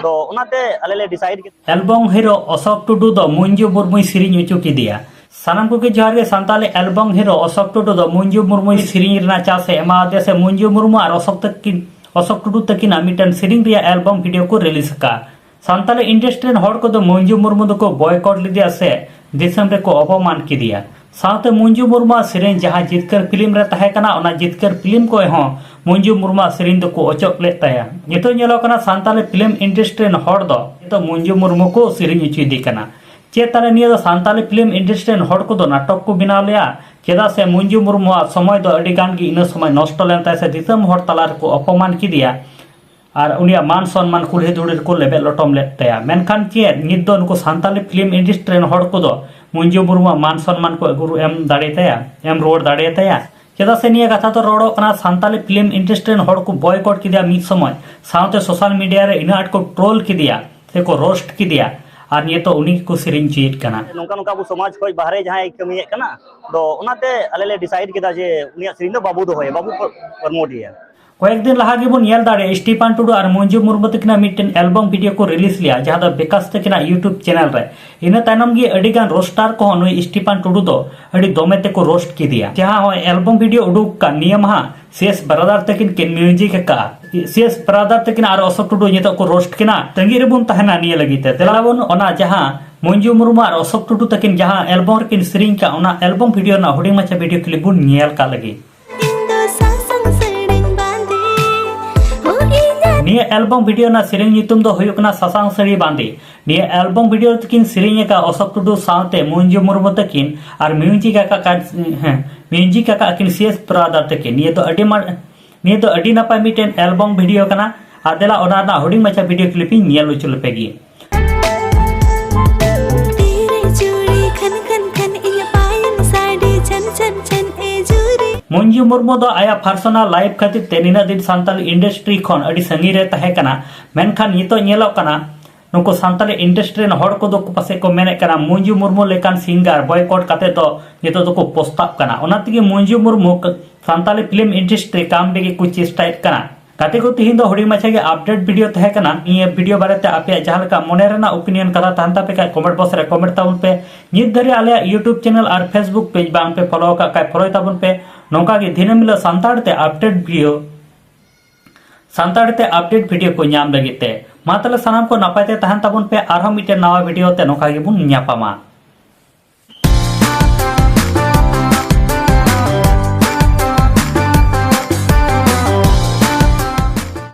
तो उनाते आले ले डिसाइड एल्बम हिरो अशोक टुडू दो मंजू मुर्मू सिरिंग उचु किदिया सानाम को जोहार गे सानताली एल्बम हिरो अशोक टुडू दो मंजू मुर्मू सिरिंग रना चांस एमादे से मंजू मुर्मू और अशोक टुडू तकिना मिटन सिरिंग रिया एल्बम वीडियो को रिलीज का सानताली इंडस्ट्री हड़ को मंजू मुर्मू को बॉयकॉट लिदिया से दिसम रे को अपमान किदिया साथ मंजू मुर्मू सिरिंग जहां जितकर फिल्म रे तहे कना ओना जितकर फिल्म को हो मंजू मुर्मू सिरिंग दो को अचक ले ताया नितो नेलो कना सानताली फिल्म इंडस्ट्री हड़ दो तो मंजू मुर्मू को सिरिंग उचुदी कना चेताले निया सानताली फिल्म इंडस्ट्री हड़ को नाटक को बनाव लिया चेदा से मंजू मुर्मू समय दो अडी गान गी इन समय नष्ट लेन ताय से दिसम हड़ तला को अपमान किदिया और उनिया मान सम्मान कुल्हे दुड़ी को लेबेल लटम ले ताया मेनखान चे नित दो नुको सानताली फिल्म इंडस्ट्री हड़ को मंजू मुर्मू मान सम्मान को गुरु एम दाड़े ताया एम रोड दाड़े ताया चेदा से निया कथा तो रोड़ो कना सानताली फिल्म इंडस्ट्री हड़ को बॉयकॉट किदिया मिद समय सावते सोशल मीडिया रे इना आट को ट्रोल किदिया से को रोस्ट किदिया और ये तो उन्हीं को सिरिंग चीट कना नोका नोका अबो समाज खoj बाहरे जहां कमिए कना तो उनाते आले ले डिसाइड किदा जे उनिया सिरिंग दो बाबू दो होय बाबू प्रमोट ये कয়েক दिन लहा गेबन नेल दाड़े स्टीफान टुडू और मंजू मुर्मू तकिना मिटन एल्बम वीडियो को रिलीज लिया जहां दो बेकास तकिना यूट्यूब चैनल रे इन तायनम गे अडिगान रोस्टार को नुई स्टीफान टुडू दो अडी दोमे ते को रोस्ट की दिया जहां हो एल्बम वीडियो उडुक का नियम हा सीएस ब्रदर तकिन के म्यूजिक का सीएस ब्रदर तकिन और अशोक टुडू नितो को रोस्ट किना तंगी रेबुन तहना निये लगिते तेलाबन ओना जहां मंजू मुर्मू और अशोक टुडू तकिन जहां एल्बम रे किन सिरिंग का ओना एल्बम वीडियो ना हुडिंग माचा वीडियो क्लिप बुन नियल का लगी निया एल्बम वीडियो ना सिरिंग नितुम दो हुयुक ना ससांग सड़ी बांदी निया एल्बम वीडियो तकिन सिरिंग का अशोक टुडू साथे मंजू मुर्मू तकिन और म्यूजिक का किन सीएस ब्रदर तकिन निया तो अडी नापाय मिटेन एल्बम वीडियो कना आदेला ओना ना हुडिंग माचा वीडियो क्लिपिंग नियल उचुल पेगी मंजू मुर्मू दो आया पर्सनल लाइफ खातिर ते निना दिन सानताली इंडस्ट्री खन अडी संगी रे तहे कना मेनखान नितो नेलो कना नुको सानताली इंडस्ट्री हड़ को दो पासे को मेने कना मंजू मुर्मू लेकान सिंगर बॉयकॉट काते तो नितो दो को प्रस्ताव कना ओना तगे मंजू मुर्मू सानताली फिल्म इंडस्ट्री काम बेगे कुछ चेष्टायत कना काते को तिहिन दो हुडी माछा गे अपडेट वीडियो तहे कना ये वीडियो बारेते आपे जहां का मोने रेना ओपिनियन कदा तांता पे का कमेंट बॉक्स रे कमेंट ताउन पे नित धरे आले यूट्यूब चैनल और फेसबुक पेज बांग पे फॉलो का काय फॉलो ताबुन पे नोका के दिनम मिला सांताड़ते अपडेट वीडियो को नाम लगिते मातले सनाम को नपायते तहन ताबुन पे आरहम मिटे नवा वीडियो ते नोका गे बुन न्यापामा।